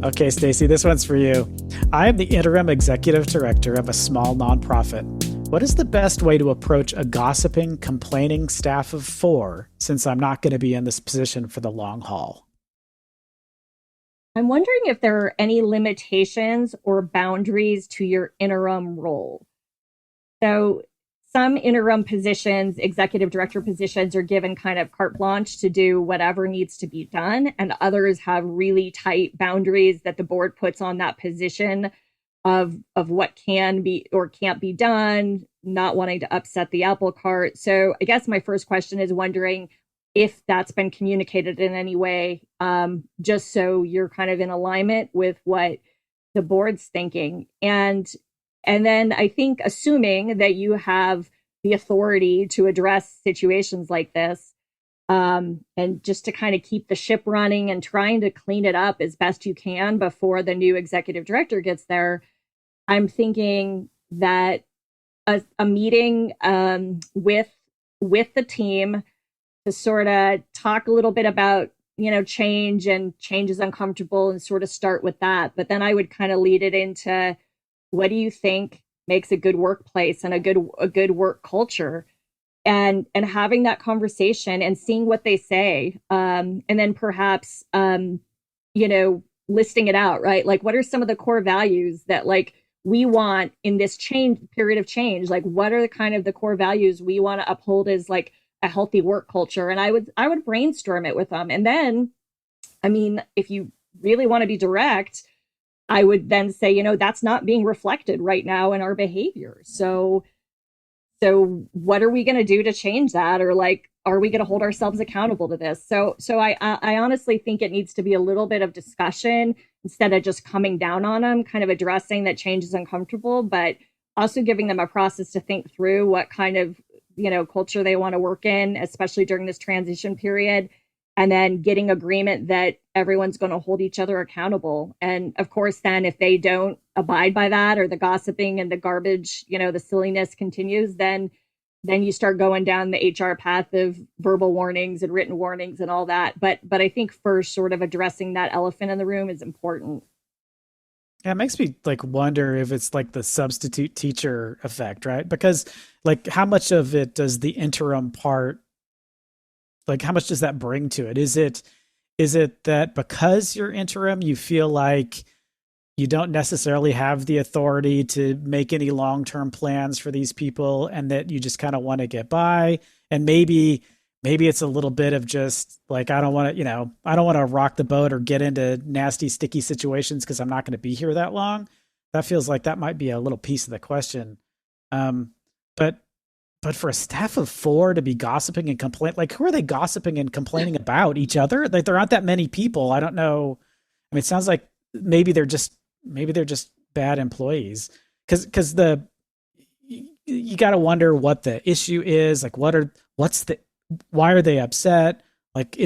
Okay, Stacey, this one's for you. I am the interim executive director of a small nonprofit. What is the best way to approach a gossiping, complaining staff of 4 since I'm not going to be in this position for the long haul? I'm wondering if there are any limitations or boundaries to your interim role. So, some interim positions, executive director positions, are given kind of carte blanche to do whatever needs to be done, and others have really tight boundaries that the board puts on that position of what can be or can't be done, not wanting to upset the apple cart. So, I guess my first question is wondering if that's been communicated in any way, just so you're kind of in alignment with what the board's thinking. And then I think assuming that you have the authority to address situations like this, and just to kind of keep the ship running and trying to clean it up as best you can before the new executive director gets there, I'm thinking that a meeting with the team to sort of talk a little bit about, change, and change is uncomfortable, and sort of start with that. But then I would kind of lead it into, what do you think makes a good workplace and a good work culture, and having that conversation and seeing what they say, and then perhaps listing it out, right? Like, what are some of the core values that, like, we want in this period of change? Like, what are the kind of the core values we want to uphold as, like, a healthy work culture? And I would brainstorm it with them. And then, I mean, if you really want to be direct, I would then say, that's not being reflected right now in our behavior. So what are we going to do to change that? Or, like, are we going to hold ourselves accountable to this? So I honestly think it needs to be a little bit of discussion instead of just coming down on them, kind of addressing that change is uncomfortable, but also giving them a process to think through what kind of, culture they want to work in, especially during this transition period, and then getting agreement that everyone's going to hold each other accountable. And of course, then if they don't abide by that, or the gossiping and the garbage, the silliness continues, then you start going down the HR path of verbal warnings and written warnings and all that. But I think first, sort of addressing that elephant in the room is important. Yeah, it makes me like wonder if it's like the substitute teacher effect, right? Because like how much of it does the interim part, like how much does that bring to it? Is it that because you're interim, you feel like you don't necessarily have the authority to make any long-term plans for these people, and that you just kind of want to get by? And maybe it's a little bit of just like, I don't want to, I don't want to rock the boat or get into nasty, sticky situations because I'm not going to be here that long. That feels like that might be a little piece of the question. Um, but but for a staff of 4 to be gossiping and complain, like, who are they gossiping and complaining about? Each other? Like, there aren't that many people. I don't know. I mean, it sounds like maybe they're just bad employees, because you got to wonder what the issue is. Like, why are they upset? Like,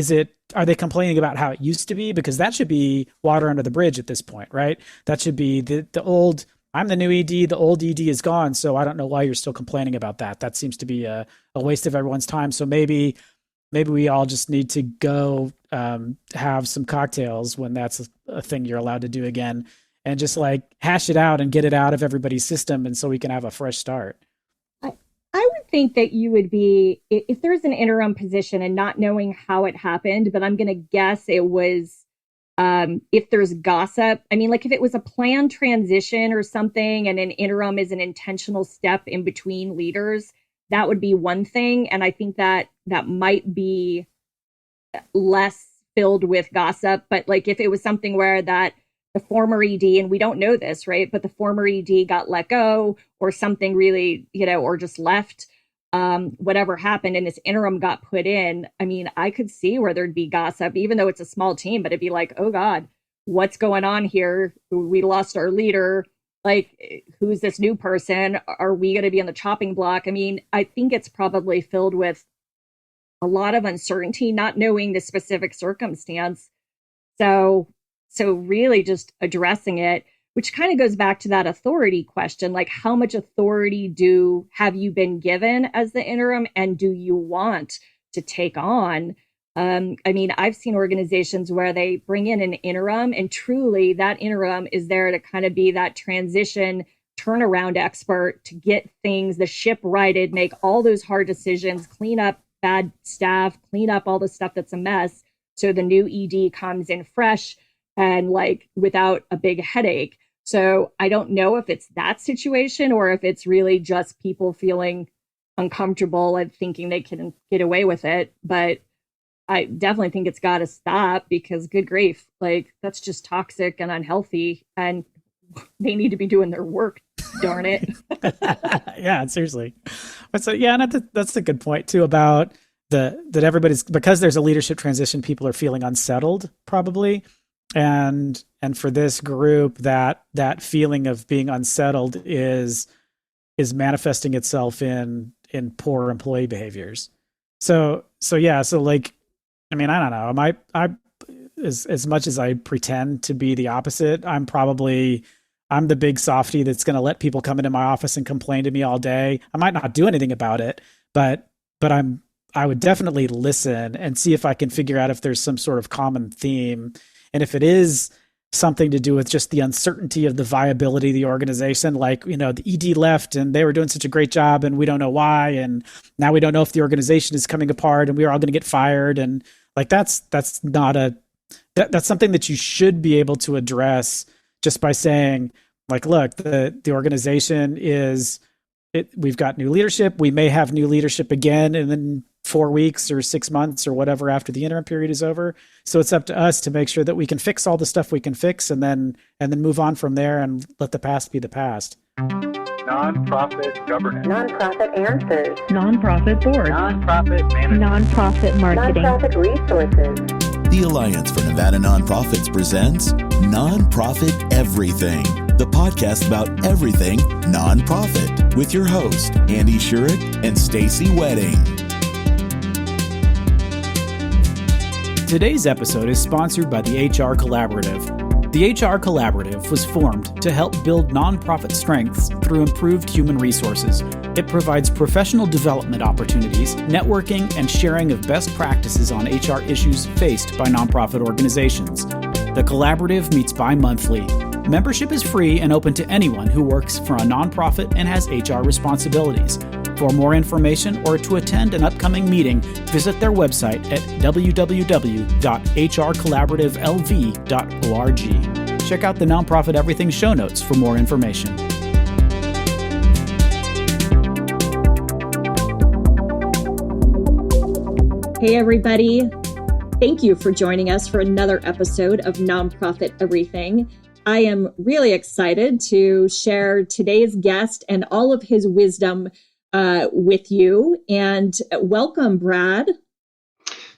are they complaining about how it used to be? Because that should be water under the bridge at this point, right? That should be the old, I'm the new ED, the old ED is gone. So I don't know why you're still complaining about that. That seems to be a waste of everyone's time. So maybe we all just need to go have some cocktails when that's a thing you're allowed to do again, and just like hash it out and get it out of everybody's system. And so we can have a fresh start. I would think that you would be, if there's an interim position and not knowing how it happened, but I'm going to guess it was, if there's gossip, I mean, like, if it was a planned transition or something and an interim is an intentional step in between leaders, that would be one thing. And I think that might be less filled with gossip. But like, if it was something where that the former ED, and we don't know this, right? But the former ED got let go or something really, or just left, whatever happened, and this interim got put in. I mean, I could see where there'd be gossip, even though it's a small team, but it'd be like, oh God, what's going on here? We lost our leader. Like, who's this new person? Are we going to be on the chopping block? I mean, I think it's probably filled with a lot of uncertainty, not knowing the specific circumstance. So really just addressing it, which kind of goes back to that authority question, like, how much authority have you been given as the interim, and do you want to take on I mean, I've seen organizations where they bring in an interim, and truly that interim is there to kind of be that transition turnaround expert to get things, the ship righted, make all those hard decisions, clean up bad staff, clean up all the stuff that's a mess. So the new ED comes in fresh and like without a big headache. So I don't know if it's that situation or if it's really just people feeling uncomfortable and thinking they can get away with it. But I definitely think it's got to stop, because good grief, like that's just toxic and unhealthy, and they need to be doing their work. Darn it. Yeah, seriously. But so yeah, and that's a good point too about that everybody's, because there's a leadership transition, people are feeling unsettled probably. And for this group, that feeling of being unsettled is manifesting itself in poor employee behaviors. So yeah, so like, I mean, I don't know. I as much as I pretend to be the opposite, I'm the big softy that's going to let people come into my office and complain to me all day. I might not do anything about it, but I would definitely listen and see if I can figure out if there's some sort of common theme. And if it is something to do with just the uncertainty of the viability of the organization, like, you know, the ED left and they were doing such a great job and we don't know why. And now we don't know if the organization is coming apart and we're all going to get fired. And like, that's something that you should be able to address just by saying, like, look, the organization we've got new leadership. We may have new leadership again in 4 weeks or 6 months or whatever after the interim period is over. So it's up to us to make sure that we can fix all the stuff we can fix and then move on from there and let the past be the past. Nonprofit governance. Nonprofit answers. Nonprofit board. Nonprofit management. Nonprofit marketing. Nonprofit resources. The Alliance for Nevada Nonprofits presents Nonprofit Everything, the podcast about everything nonprofit, with your host, Andy Shurick and Stacey Wedding. Today's episode is sponsored by the HR Collaborative. The HR Collaborative was formed to help build nonprofit strengths through improved human resources. It provides professional development opportunities, networking, and sharing of best practices on HR issues faced by nonprofit organizations. The Collaborative meets bi-monthly. Membership is free and open to anyone who works for a nonprofit and has HR responsibilities. For more information or to attend an upcoming meeting, visit their website at www.hrcollaboratively.org. Check out the Nonprofit Everything show notes for more information. Hey, everybody. Thank you for joining us for another episode of Nonprofit Everything. I am really excited to share today's guest and all of his wisdom with you. And welcome, Brad.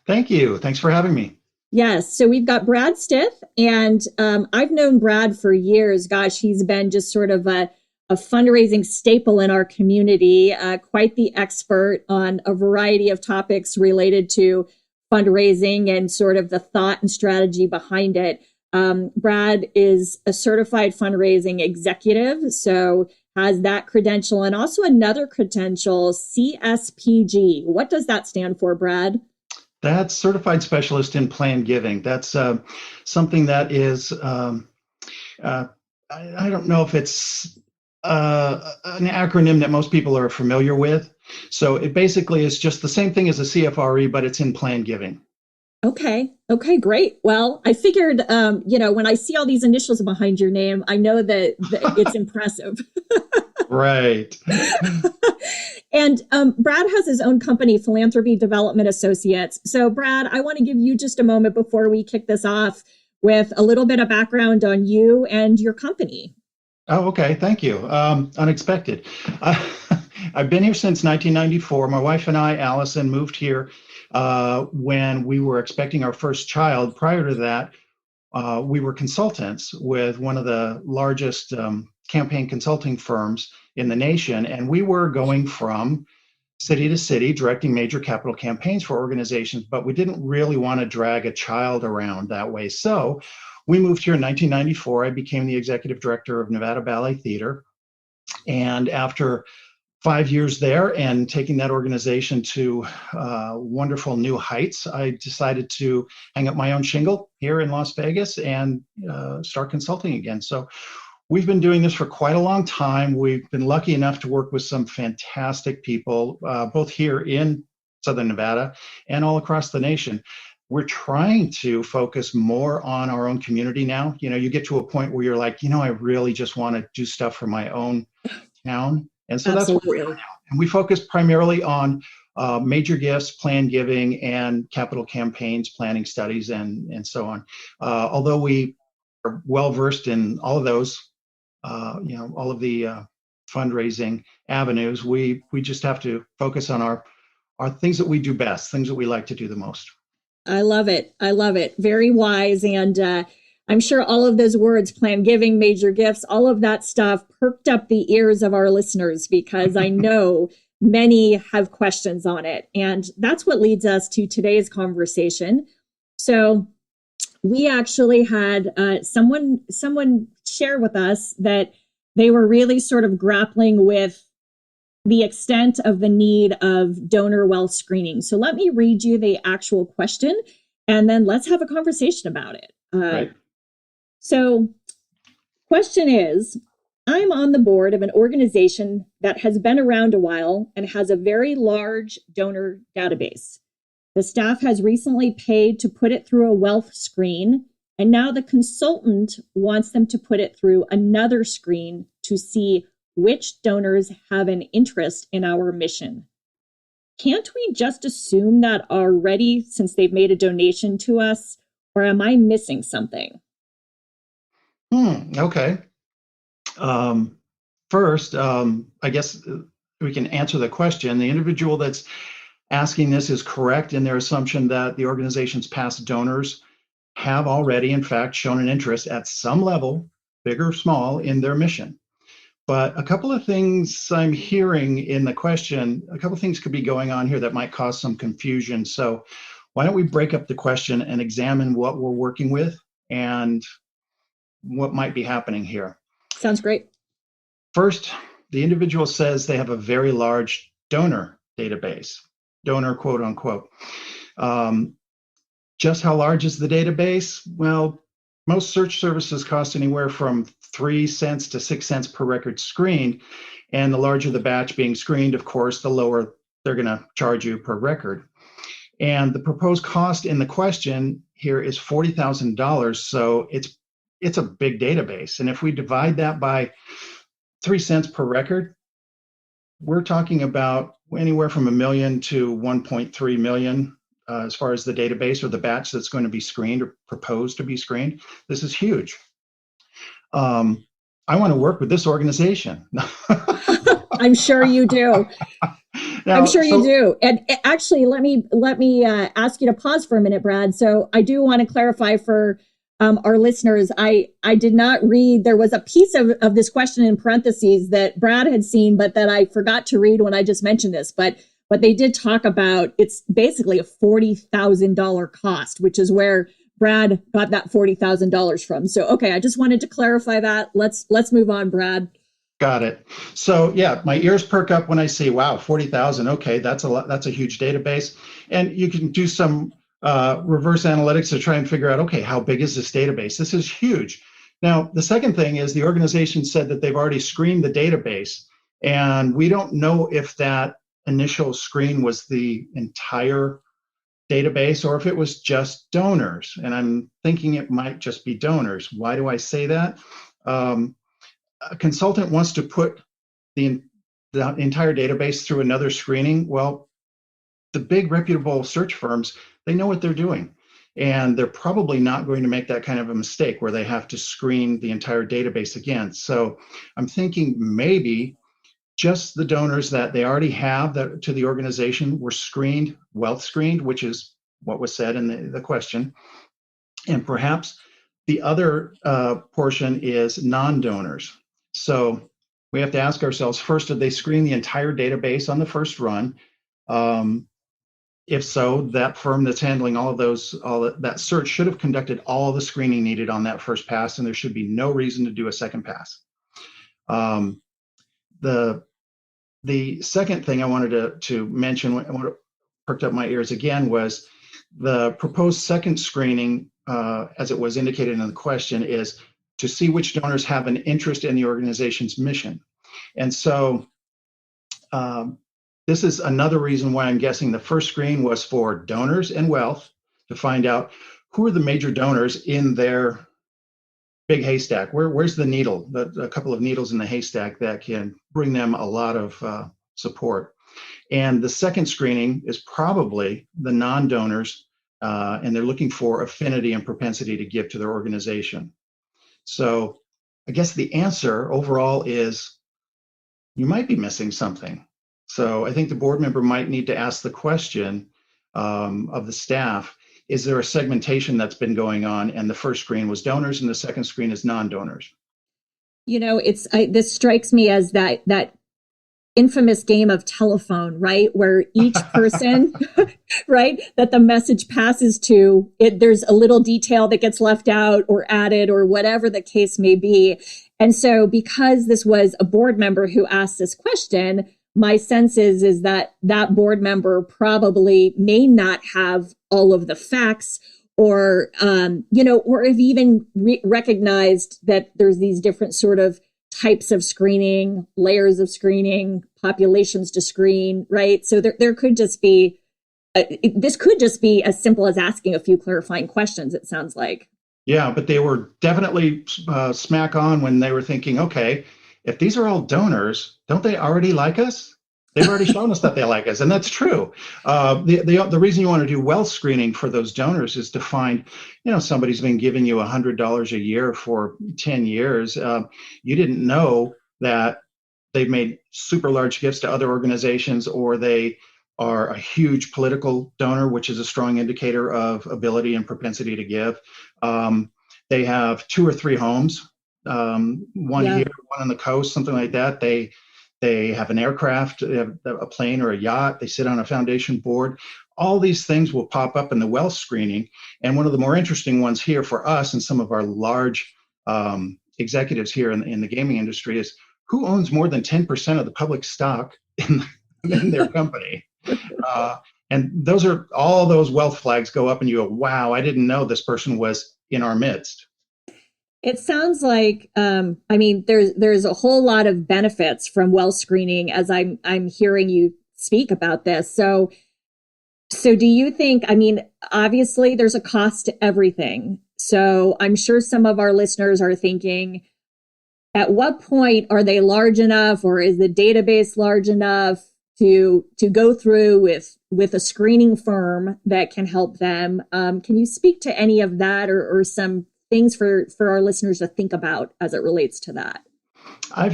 Thank you. Thanks for having me. Yes. So we've got Brad Stith, and I've known Brad for years. Gosh, he's been just sort of a fundraising staple in our community, quite the expert on a variety of topics related to fundraising and sort of the thought and strategy behind it. Brad is a certified fundraising executive, so has that credential and also another credential, CSPG. What does that stand for, Brad? That's Certified Specialist in Planned Giving. That's something that is, I don't know if it's an acronym that most people are familiar with. So it basically is just the same thing as a CFRE, but it's in planned giving. Okay, great. Well, I figured, when I see all these initials behind your name, I know that it's impressive. Right. And Brad has his own company, Philanthropy Development Associates. So, Brad, I want to give you just a moment before we kick this off with a little bit of background on you and your company. Oh, okay. Thank you. Unexpected. I've been here since 1994. My wife and I, Allison, moved here when we were expecting our first child. Prior to that, we were consultants with one of the largest campaign consulting firms in the nation. And we were going from city to city, directing major capital campaigns for organizations, but we didn't really want to drag a child around that way. So we moved here in 1994. I became the executive director of Nevada Ballet Theater. And after 5 years there and taking that organization to wonderful new heights, I decided to hang up my own shingle here in Las Vegas and start consulting again. So we've been doing this for quite a long time. We've been lucky enough to work with some fantastic people, both here in Southern Nevada and all across the nation. We're trying to focus more on our own community now. You know, you get to a point where you're like, you know, I really just want to do stuff for my own town. And so that's what we're doing now. And we focus primarily on major gifts, planned giving, and capital campaigns, planning studies, and so on. Although we are well versed in all of those, all of the fundraising avenues, we just have to focus on our things that we do best, things that we like to do the most. I love it. I love it. Very wise. And I'm sure all of those words, planned giving, major gifts, all of that stuff perked up the ears of our listeners, because I know many have questions on it. And that's what leads us to today's conversation. So we actually had someone share with us that they were really sort of grappling with the extent of the need of donor wealth screening. So let me read you the actual question, and then let's have a conversation about it. Right. So question is, I'm on the board of an organization that has been around a while and has a very large donor database. The staff has recently paid to put it through a wealth screen, and now the consultant wants them to put it through another screen to see which donors have an interest in our mission. Can't we just assume that already since they've made a donation to us, or am I missing something? Okay. First, I guess we can answer the question. The individual that's asking this is correct in their assumption that the organization's past donors have already, in fact, shown an interest at some level, big or small, in their mission. But a couple of things I'm hearing in the question, a couple of things could be going on here that might cause some confusion. So why don't we break up the question and examine what we're working with and what might be happening here. Sounds great. First, the individual says they have a very large donor database, donor quote unquote. Just how large is the database? Well, most search services cost anywhere from 3 cents to 6 cents per record screened. And the larger the batch being screened, of course, the lower they're going to charge you per record. And the proposed cost in the question here is $40,000. So it's a big database. And if we divide that by 3 cents per record, we're talking about anywhere from $1 million to 1.3 million as far as the database or the batch that's going to be screened or proposed to be screened. This is huge. I want to work with this organization. I'm sure you do. Now, I'm sure you do. And actually, let me ask you to pause for a minute, Brad. So I do want to clarify for our listeners, I did not read, there was a piece of this question in parentheses that Brad had seen, but that I forgot to read when I just mentioned this. But they did talk about, it's basically a $40,000 cost, which is where Brad got that $40,000 from. So, okay, I just wanted to clarify that. Let's move on, Brad. Got it. So yeah, my ears perk up when I see, wow, 40,000. Okay, that's a lot. That's a huge database. And you can do some reverse analytics to try and figure out, okay, how big is this database? This is huge. Now, the second thing is the organization said that they've already screened the database, and we don't know if that initial screen was the entire database or if it was just donors. And I'm thinking it might just be donors. Why do I say that? A consultant wants to put the entire database through another screening. Well, the big reputable search firms, they know what they're doing. And they're probably not going to make that kind of a mistake where they have to screen the entire database again. So I'm thinking maybe just the donors that they already have that to the organization were screened, wealth screened, which is what was said in the question. And perhaps the other portion is non-donors. So we have to ask ourselves, first, did they screen the entire database on the first run? If so, that firm that's handling all of those, that search should have conducted all the screening needed on that first pass, and there should be no reason to do a second pass. The The second thing I wanted to mention, what perked up my ears again, was the proposed second screening, as it was indicated in the question, is to see which donors have an interest in the organization's mission. And so this is another reason why I'm guessing the first screen was for donors and wealth, to find out who are the major donors in their big haystack. Where's the needle, a couple of needles in the haystack that can bring them a lot of support. And the second screening is probably the non-donors, and they're looking for affinity and propensity to give to their organization. So I guess the answer overall is you might be missing something. So I think the board member might need to ask the question of the staff, is there a segmentation that's been going on, and the first screen was donors and the second screen is non-donors? This strikes me as that infamous game of telephone, right? Where each person, right, that the message passes to, there's a little detail that gets left out or added or whatever the case may be. And so because this was a board member who asked this question, my sense is that board member probably may not have all of the facts, or or have even recognized that there's these different sort of types of screening, layers of screening, populations to screen, right? So there could just be, this could just be as simple as asking a few clarifying questions, it sounds like. Yeah, but they were definitely smack on when they were thinking, okay, if these are all donors, don't they already like us? They've already shown us that they like us, and that's true. The reason you want to do wealth screening for those donors is to find, somebody's been giving you $100 a year for 10 years. You didn't know that they've made super large gifts to other organizations, or they are a huge political donor, which is a strong indicator of ability and propensity to give. They have 2 or 3 homes, one here, one on the coast, something like that. They have an aircraft, they have a plane or a yacht, they sit on a foundation board. All these things will pop up in the wealth screening. And one of the more interesting ones here for us and some of our large executives here in the gaming industry is who owns more than 10% of the public stock in their company. And all those wealth flags go up and you go, wow, I didn't know this person was in our midst. It sounds like, there's a whole lot of benefits from wealth screening as I'm hearing you speak about this. So do you think, obviously there's a cost to everything. So I'm sure some of our listeners are thinking, at what point are they large enough, or is the database large enough to go through with a screening firm that can help them? Can you speak to any of that, or some things for our listeners to think about as it relates to that? I've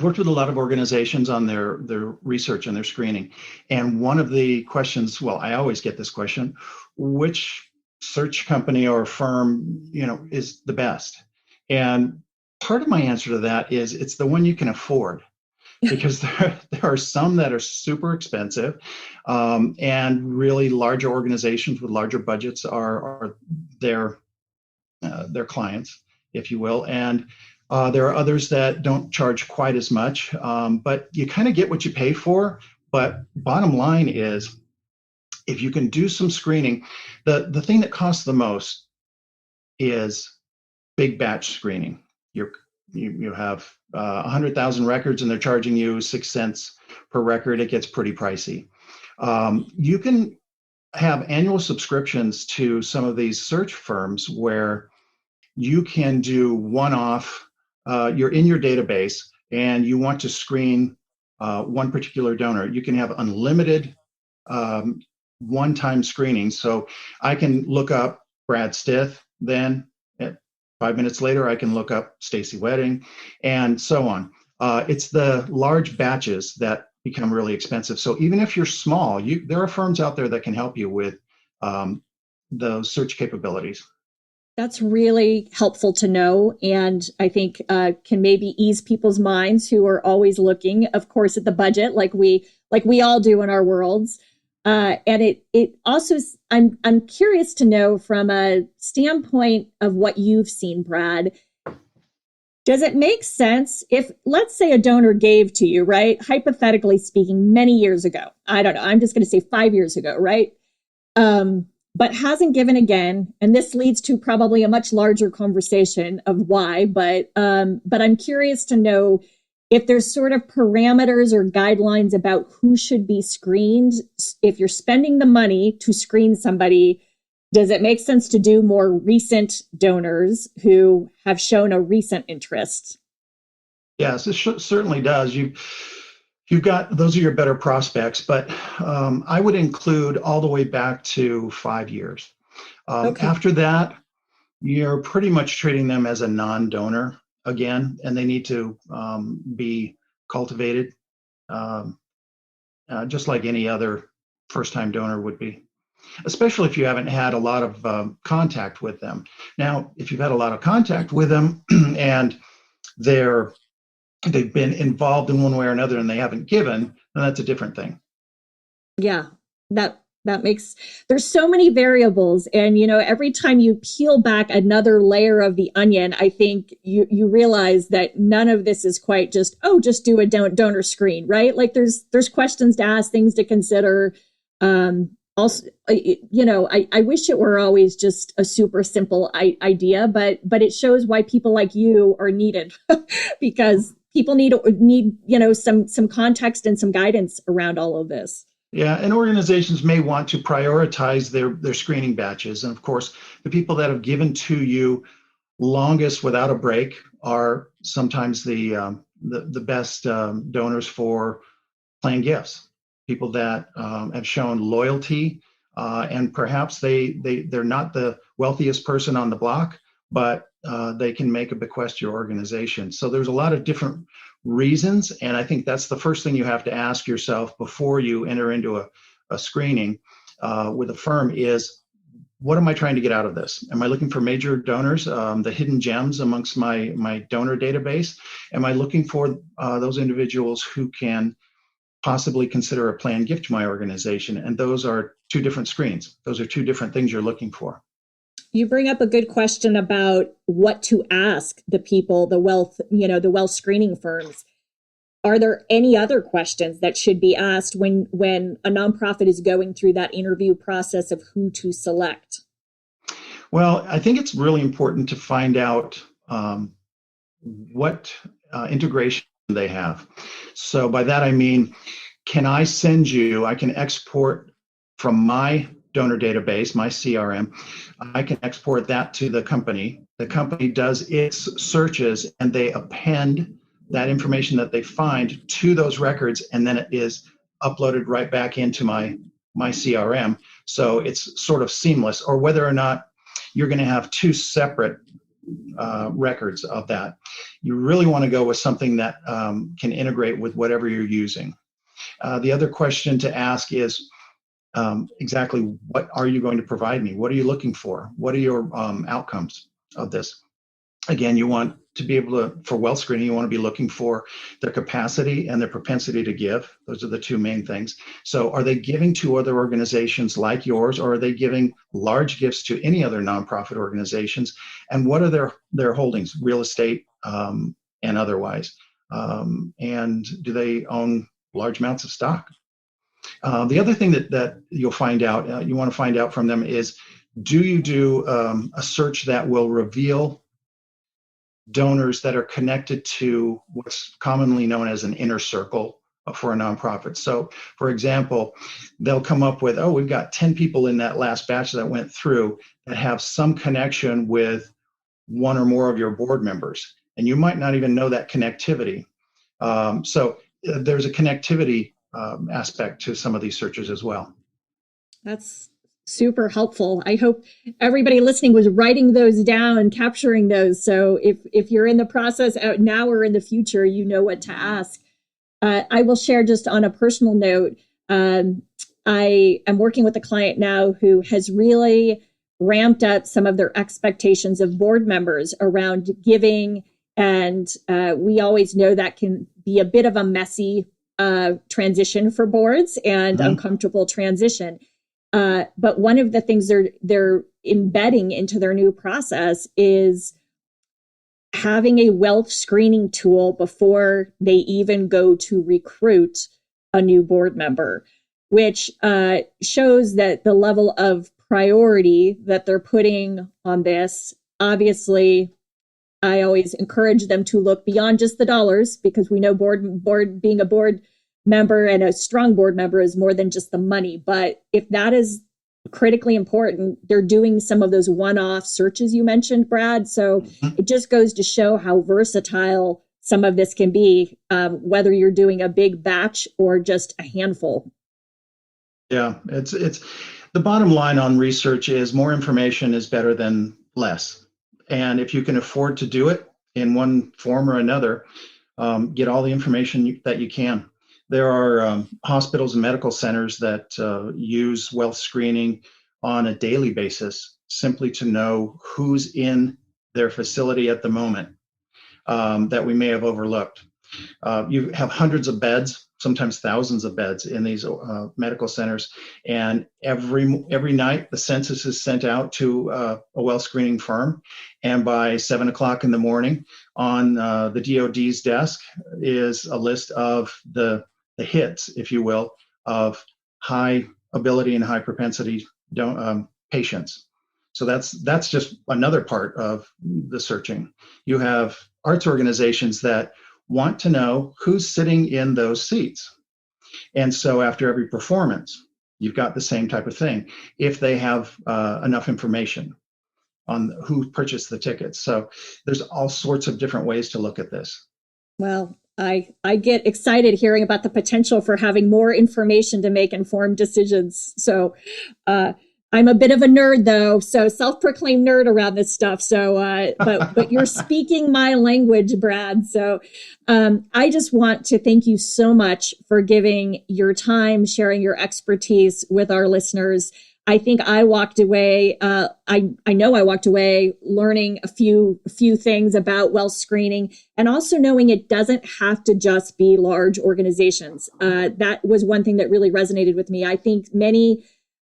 worked with a lot of organizations on their research and their screening. And one of the questions, I always get this question, which search company or firm, is the best? And part of my answer to that is it's the one you can afford. Because there are some that are super expensive, and really large organizations with larger budgets are their clients, if you will. And there are others that don't charge quite as much, but you kind of get what you pay for. But bottom line is, if you can do some screening, the thing that costs the most is big batch screening. You have 100,000 records and they're charging you 6 cents per record. It gets pretty pricey. You can have annual subscriptions to some of these search firms where you can do one-off. You're in your database and you want to screen one particular donor. You can have unlimited one-time screening. So I can look up Brad Stith, then 5 minutes later, I can look up Stacey Wedding, and so on. It's the large batches that become really expensive. So even if you're small, there are firms out there that can help you with those search capabilities. That's really helpful to know, and I think can maybe ease people's minds who are always looking, of course, at the budget, like we all do in our worlds. And it also, I'm curious to know from a standpoint of what you've seen, Brad, Does it make sense if, let's say, a donor gave to you, right? Hypothetically speaking, many years ago, I don't know, I'm just going to say 5 years ago, right? But hasn't given again. And this leads to probably a much larger conversation of why, but I'm curious to know if there's sort of parameters or guidelines about who should be screened. If you're spending the money to screen somebody, does it make sense to do more recent donors who have shown a recent interest? Yes, it certainly does. You've got, those are your better prospects, but I would include all the way back to 5 years. Okay. After that, you're pretty much treating them as a non-donor again, and they need to be cultivated just like any other first-time donor would be, especially if you haven't had a lot of contact with them. Now, if you've had a lot of contact with them and they've been involved in one way or another and they haven't given, then that's a different thing. Yeah, that makes, there's so many variables. And, every time you peel back another layer of the onion, I think you realize that none of this is quite just do a donor screen, right? Like there's questions to ask, things to consider. Also, I wish it were always just a super simple idea, but it shows why people like you are needed because people need some context and some guidance around all of this. Yeah, and organizations may want to prioritize their screening batches. And of course, the people that have given to you longest without a break are sometimes the best donors for planned gifts. People that have shown loyalty, and perhaps they're not the wealthiest person on the block, but they can make a bequest to your organization. So there's a lot of different reasons, and I think that's the first thing you have to ask yourself before you enter into a screening with a firm is, what am I trying to get out of this? Am I looking for major donors, the hidden gems amongst my donor database? Am I looking for those individuals who can possibly consider a planned gift to my organization? And those are two different screens. Those are two different things you're looking for. You bring up a good question about what to ask the people, the wealth screening firms. Are there any other questions that should be asked when a nonprofit is going through that interview process of who to select? Well, I think it's really important to find out what integration they have. So by that, I mean, I can export from my donor database, my CRM, I can export that to the company. The company does its searches and they append that information that they find to those records, and then it is uploaded right back into my CRM. So it's sort of seamless, or whether or not you're going to have two separate records of that. You really want to go with something that can integrate with whatever you're using. The other question to ask is, exactly what are you going to provide me? What are you looking for? What are your outcomes of this? Again, you want to be able to, for wealth screening, you want to be looking for their capacity and their propensity to give. Those are the two main things. So are they giving to other organizations like yours, or are they giving large gifts to any other nonprofit organizations? And what are their holdings, real estate and otherwise? And do they own large amounts of stock? The other thing that you'll find out, you want to find out from them is, do you do a search that will reveal donors that are connected to what's commonly known as an inner circle for a nonprofit? So, for example, they'll come up with, we've got 10 people in that last batch that went through that have some connection with one or more of your board members, and you might not even know that connectivity. So there's a connectivity aspect to some of these searches as well. That's super helpful. I hope everybody listening was writing those down and capturing those. So if you're in the process out now or in the future, you know what to ask. I will share just on a personal note. I am working with a client now who has really ramped up some of their expectations of board members around giving. And we always know that can be a bit of a messy transition for boards and uncomfortable transition. But one of the things they're embedding into their new process is having a wealth screening tool before they even go to recruit a new board member, which shows that the level of priority that they're putting on this. Obviously, I always encourage them to look beyond just the dollars, because we know board being a board member and a strong board member is more than just the money. But if that is critically important, they're doing some of those one-off searches you mentioned, Brad. So it just goes to show how versatile some of this can be, whether you're doing a big batch or just a handful. Yeah, it's the bottom line on research is more information is better than less. And if you can afford to do it in one form or another, get all the information that you can. There are hospitals and medical centers that use wealth screening on a daily basis simply to know who's in their facility at the moment that we may have overlooked. You have hundreds of beds, sometimes thousands of beds in these medical centers, and every night the census is sent out to a wealth screening firm, and by 7 o'clock in the morning on the DoD's desk is a list of the hits, if you will, of high ability and high propensity patients. So that's just another part of the searching. You have arts organizations that want to know who's sitting in those seats. And so after every performance, you've got the same type of thing, if they have enough information on who purchased the tickets. So there's all sorts of different ways to look at this. Well, I get excited hearing about the potential for having more information to make informed decisions. So I'm a bit of a nerd, though, so self-proclaimed nerd around this stuff. So, but you're speaking my language, Brad. So I just want to thank you so much for giving your time, sharing your expertise with our listeners. I think I walked away. I know I walked away learning a few things about wealth screening, and also knowing it doesn't have to just be large organizations. That was one thing that really resonated with me. I think many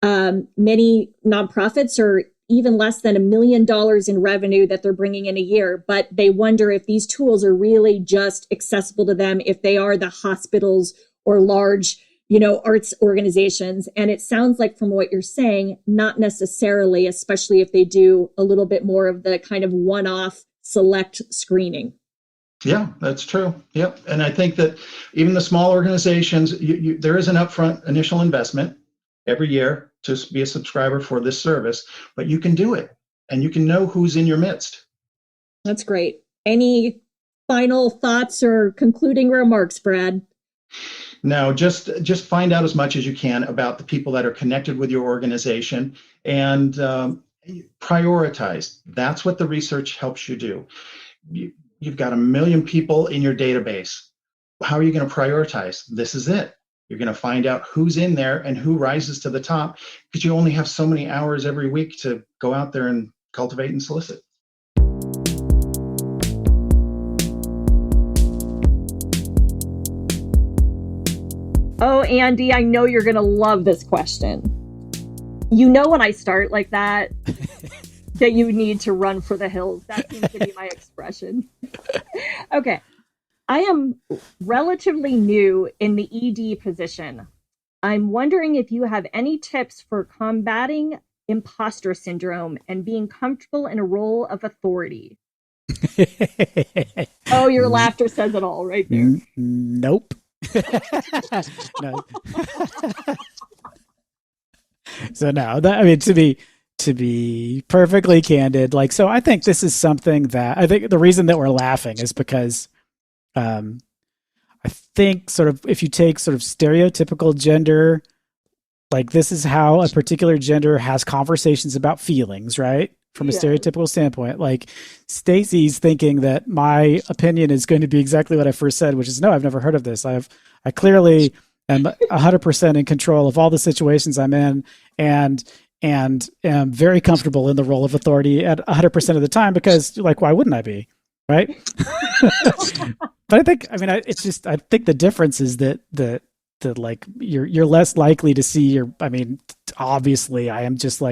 nonprofits are even less than $1 million in revenue that they're bringing in a year, but they wonder if these tools are really just accessible to them if they are the hospitals or large, arts organizations. And it sounds like from what you're saying, not necessarily, especially if they do a little bit more of the kind of one-off select screening. Yeah, that's true. Yep. And I think that even the small organizations, there is an upfront initial investment every year to be a subscriber for this service, but you can do it and you can know who's in your midst. That's great. Any final thoughts or concluding remarks, Brad? No, just find out as much as you can about the people that are connected with your organization and prioritize. That's what the research helps you do. You've got 1 million people in your database. How are you going to prioritize? This is it. You're going to find out who's in there and who rises to the top, because you only have so many hours every week to go out there and cultivate and solicit. Oh, Andy, I know you're going to love this question. When I start like that, that you need to run for the hills. That seems to be my expression. Okay. I am relatively new in the ED position. I'm wondering if you have any tips for combating impostor syndrome and being comfortable in a role of authority. Oh, your laughter says it all right there. Nope. No. So no, to be perfectly candid, so I think this is something that I think the reason that we're laughing is because I think sort of if you take sort of stereotypical gender, this is how a particular gender has conversations about feelings, right? From a stereotypical standpoint, Stacey's thinking that my opinion is going to be exactly what I first said, which is no, I've never heard of this. I clearly am 100% in control of all the situations I'm in, and am very comfortable in the role of authority at 100% of the time, because why wouldn't I be? Right. But I think the difference is that you're less likely to see obviously I am just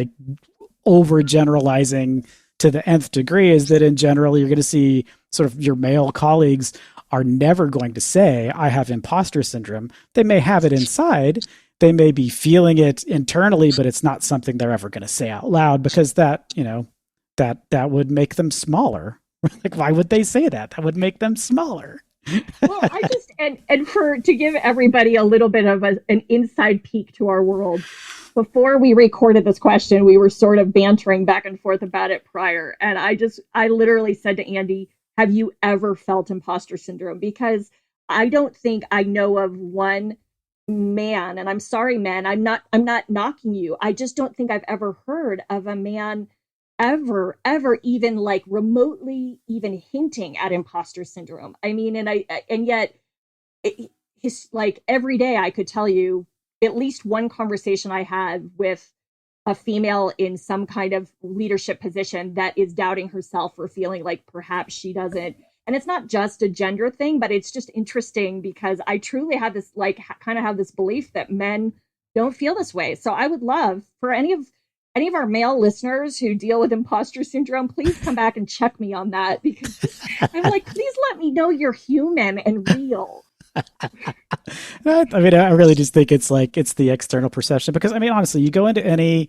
overgeneralizing to the nth degree is that in general, you're going to see sort of your male colleagues are never going to say, I have imposter syndrome. They may have it inside. They may be feeling it internally, but it's not something they're ever going to say out loud because that, that would make them smaller. Like, why would they say that? That would make them smaller. Well, I just, and to give everybody a little bit of an inside peek to our world, before we recorded this question, we were sort of bantering back and forth about it prior. And I literally said to Andy, have you ever felt imposter syndrome? Because I don't think I know of one man, and I'm sorry, man, I'm not knocking you. I just don't think I've ever heard of a man ever even like remotely even hinting at imposter syndrome. I mean, and yet his, like, every day I could tell you at least one conversation I had with a female in some kind of leadership position that is doubting herself or feeling like perhaps she doesn't. And it's not just a gender thing, but it's just interesting because I truly have this, like, kind of have this belief that men don't feel this way. So I would love for any of our male listeners who deal with imposter syndrome, please come back and check me on that, because I'm like, please let me know you're human and real. I mean, I really just think it's the external perception, because I mean, honestly, you go into any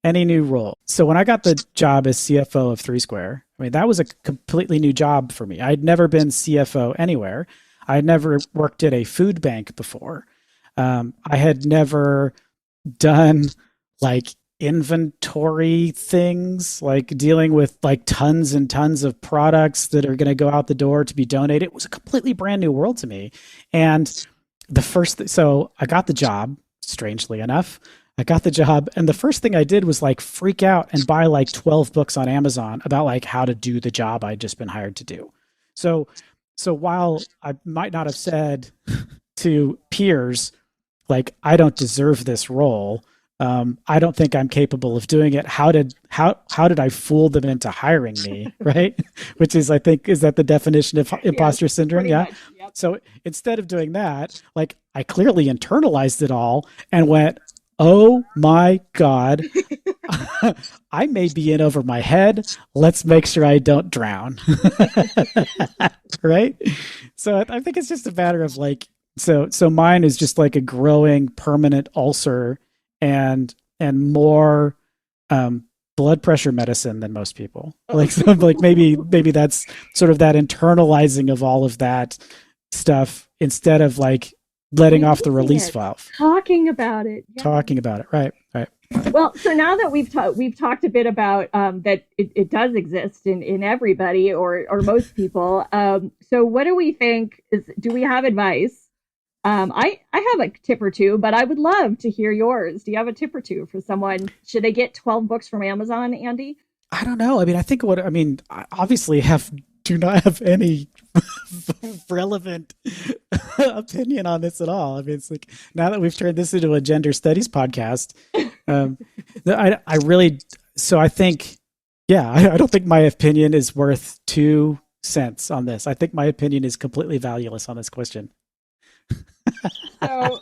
new role. So when I got the job as CFO of Three Square, I mean, that was a completely new job for me. I'd never been CFO anywhere. I had never worked at a food bank before. I had never done like inventory things, like dealing with like tons and tons of products that are going to go out the door to be donated. It was a completely brand new world to me. And so I got the job, strangely enough. I got the job, and the first thing I did was like freak out and buy like 12 books on Amazon about like how to do the job I'd just been hired to do. So while I might not have said to peers, like, I don't deserve this role, I don't think I'm capable of doing it. How did I fool them into hiring me? Right. Which is, I think, is that the definition of imposter syndrome? Yeah. Yep. So instead of doing that, like, I clearly internalized it all and went, oh my God, I may be in over my head. Let's make sure I don't drown. Right. So I think it's just a matter of like, so mine is just like a growing permanent ulcer and more blood pressure medicine than most people. Like, so like maybe that's sort of that internalizing of all of that stuff instead of like letting off the release valve. Talking about it. Yeah. Talking about it. Right. Well, so now that we've talked a bit about that it does exist in everybody or most people. So what do we think do we have advice? I have a tip or two, but I would love to hear yours. Do you have a tip or two for someone? Should they get 12 books from Amazon, Andy? I don't know. I mean, I obviously do not have any relevant opinion on this at all. I mean, it's like, now that we've turned this into a gender studies podcast, I think, I don't think my opinion is worth 2 cents on this. I think my opinion is completely valueless on this question. So,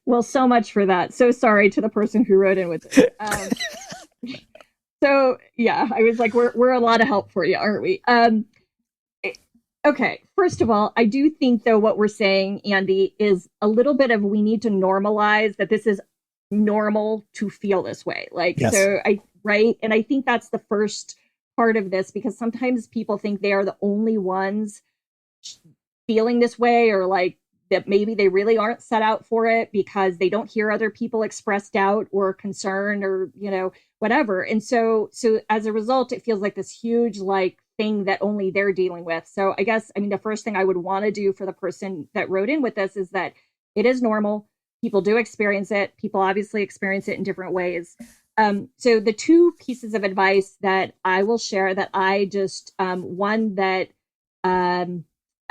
well, so much for that. So sorry to the person who wrote in with it. So yeah, I was like, we're a lot of help for you, aren't we? Okay. First of all, I do think though what we're saying, Andy, is a little bit of, we need to normalize that this is normal to feel this way. Like, yes. Right. And I think that's the first part of this, because sometimes people think they are the only ones feeling this way, or like that maybe they really aren't set out for it because they don't hear other people express doubt or concern or, whatever. And so as a result, it feels like this huge like thing that only they're dealing with. So I guess, the first thing I would want to do for the person that wrote in with this is that it is normal. People do experience it. People obviously experience it in different ways. So the 2 pieces of advice that I will share that I just, one that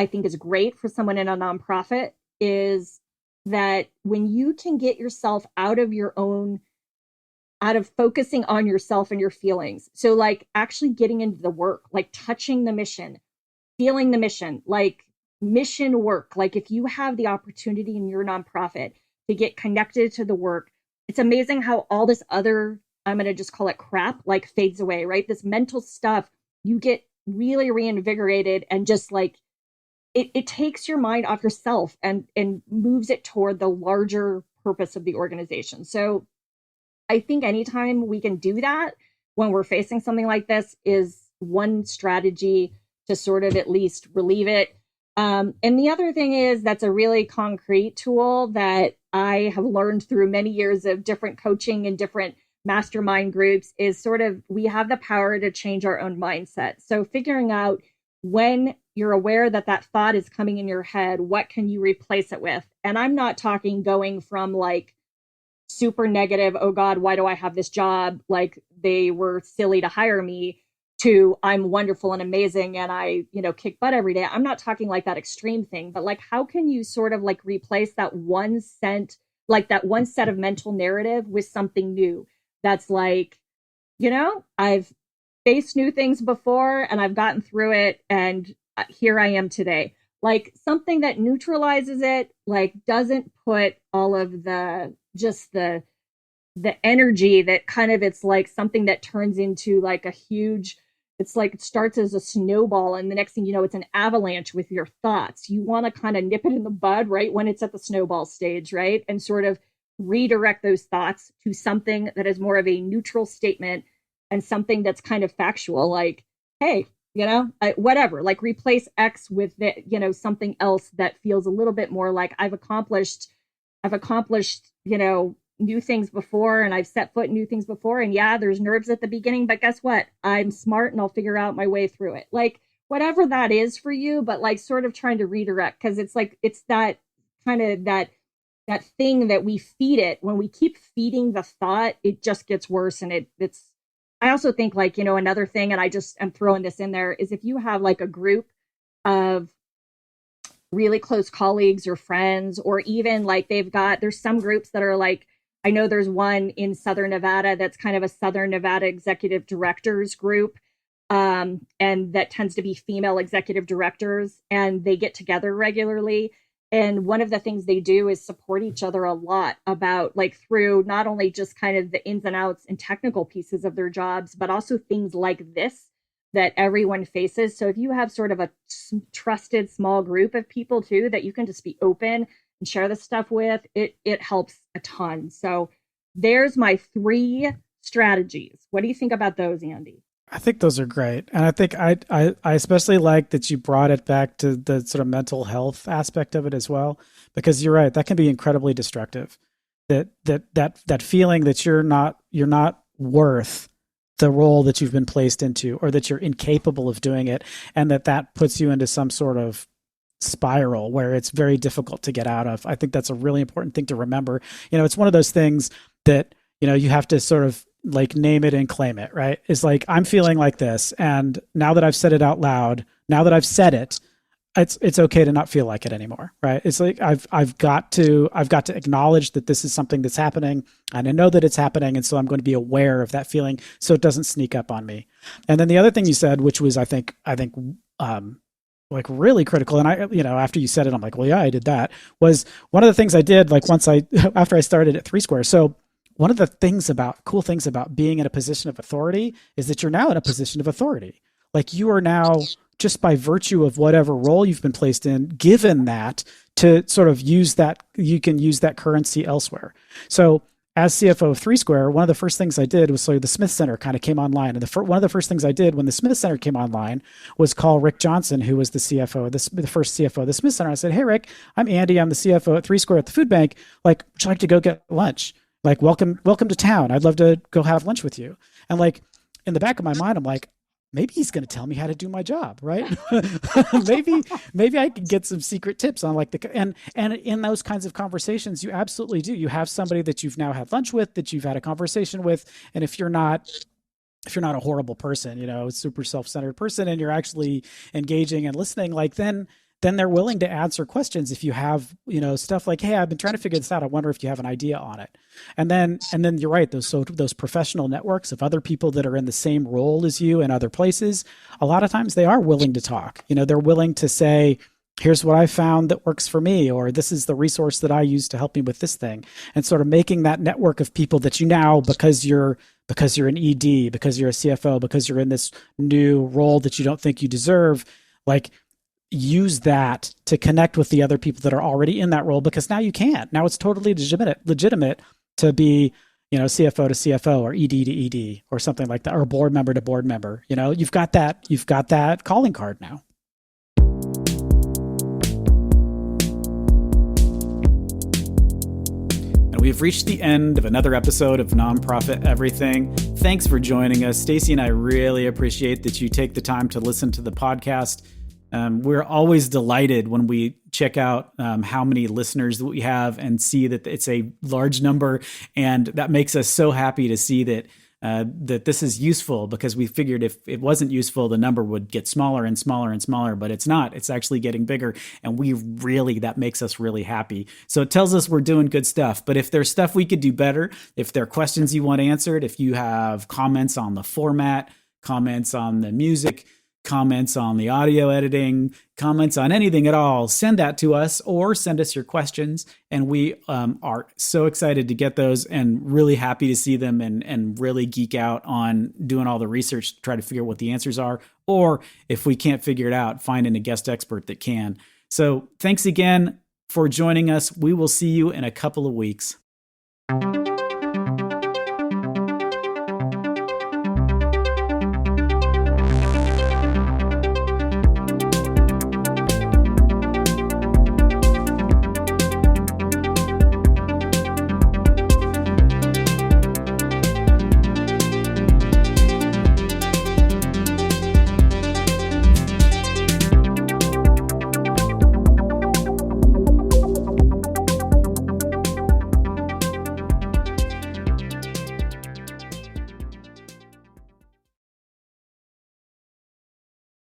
I think is great for someone in a nonprofit is that when you can get yourself out of focusing on yourself and your feelings. So like actually getting into the work, like touching the mission, feeling the mission, like mission work. Like if you have the opportunity in your nonprofit to get connected to the work, it's amazing how all this other I'm going to just call it crap, like fades away, right? This mental stuff, you get really reinvigorated and just like, it takes your mind off yourself and moves it toward the larger purpose of the organization. So I think anytime we can do that when we're facing something like this is one strategy to sort of at least relieve it. And the other thing is that's a really concrete tool that I have learned through many years of different coaching and different mastermind groups is sort of we have the power to change our own mindset. So figuring out when you're aware that that thought is coming in your head, what can you replace it with? And I'm not talking going from like super negative, oh God, why do I have this job? Like they were silly to hire me, to I'm wonderful and amazing and I, kick butt every day. I'm not talking like that extreme thing, but like how can you sort of like replace that one set of mental narrative with something new that's like, I've faced new things before and I've gotten through it and here I am today. Like something that neutralizes it, like doesn't put all of the energy that kind of, it's like something that turns into like a huge, it's like it starts as a snowball and the next thing you know, it's an avalanche with your thoughts. You want to kind of nip it in the bud right when it's at the snowball stage, right? And sort of redirect those thoughts to something that is more of a neutral statement and something that's kind of factual, like, hey, whatever, like replace X with something else that feels a little bit more like I've accomplished, new things before and I've set foot in new things before. And yeah, there's nerves at the beginning, but guess what? I'm smart and I'll figure out my way through it. Like whatever that is for you, but like sort of trying to redirect because it's like, it's that kind of that thing that we feed it. When we keep feeding the thought, it just gets worse. And it's, I also think like, another thing, and I just am throwing this in there is if you have like a group of really close colleagues or friends, or even like there's some groups that are like, I know there's one in Southern Nevada that's kind of a Southern Nevada executive directors group. And that tends to be female executive directors, and they get together regularly. And one of the things they do is support each other a lot about like through not only just kind of the ins and outs and technical pieces of their jobs, but also things like this that everyone faces. So if you have sort of a trusted small group of people too, that you can just be open and share this stuff with, it helps a ton. So there's my 3 strategies. What do you think about those, Andy? I think those are great. And I think I especially like that you brought it back to the sort of mental health aspect of it as well, because you're right. That can be incredibly destructive. That feeling that you're not worth the role that you've been placed into, or that you're incapable of doing it. And that puts you into some sort of spiral where it's very difficult to get out of. I think that's a really important thing to remember. It's one of those things that, you have to sort of like name it and claim it, right? It's like, I'm feeling like this. And now that I've said it out loud, now that I've said it, it's okay to not feel like it anymore, right? It's like, I've got to acknowledge that this is something that's happening, and I know that it's happening. And so I'm going to be aware of that feeling so it doesn't sneak up on me. And then the other thing you said, which was, I think, like really critical. And I, after you said it, I'm like, well, yeah, I did that, was one of the things I did, like after I started at 3 Square. So one of the cool things about being in a position of authority is that you're now in a position of authority. Like you are now, just by virtue of whatever role you've been placed in, given that to sort of use that, you can use that currency elsewhere. So as CFO of 3 Square, one of the first things I did was, so the Smith Center kind of came online. And one of the first things I did when the Smith Center came online was call Rick Johnson, who was the CFO, the first CFO of the Smith Center. I said, hey, Rick, I'm Andy. I'm the CFO at 3 Square at the food bank. Like, would you like to go get lunch? Like, welcome to town. I'd love to go have lunch with you. And like, in the back of my mind, I'm like, maybe he's going to tell me how to do my job, right? maybe I can get some secret tips on like and in those kinds of conversations, you absolutely do. You have somebody that you've now had lunch with, that you've had a conversation with. And if you're not a horrible person, a super self-centered person, and you're actually engaging and listening, like then they're willing to answer questions. If you have, stuff like, hey, I've been trying to figure this out. I wonder if you have an idea on it. And then you're right. Those professional networks of other people that are in the same role as you in other places, a lot of times they are willing to talk. They're willing to say, here's what I found that works for me, or this is the resource that I use to help me with this thing. And sort of making that network of people that you now, because you're because you're an ED, because you're a CFO, because you're in this new role that you don't think you deserve, like use that to connect with the other people that are already in that role, because now you can. Now it's totally legitimate to be, CFO to CFO or ED to ED or something like that, or board member to board member. You've got that calling card now. And we've reached the end of another episode of Nonprofit Everything. Thanks for joining us. Stacey and I really appreciate that you take the time to listen to the podcast. We're always delighted when we check out how many listeners that we have and see that it's a large number. And that makes us so happy to see that this is useful, because we figured if it wasn't useful, the number would get smaller and smaller and smaller, but it's not. It's actually getting bigger. And that makes us really happy. So it tells us we're doing good stuff. But if there's stuff we could do better, if there are questions you want answered, if you have comments on the format, comments on the music, comments on the audio editing, comments on anything at all, send that to us or send us your questions. And we are so excited to get those and really happy to see them and really geek out on doing all the research to try to figure out what the answers are. Or if we can't figure it out, finding a guest expert that can. So thanks again for joining us. We will see you in a couple of weeks.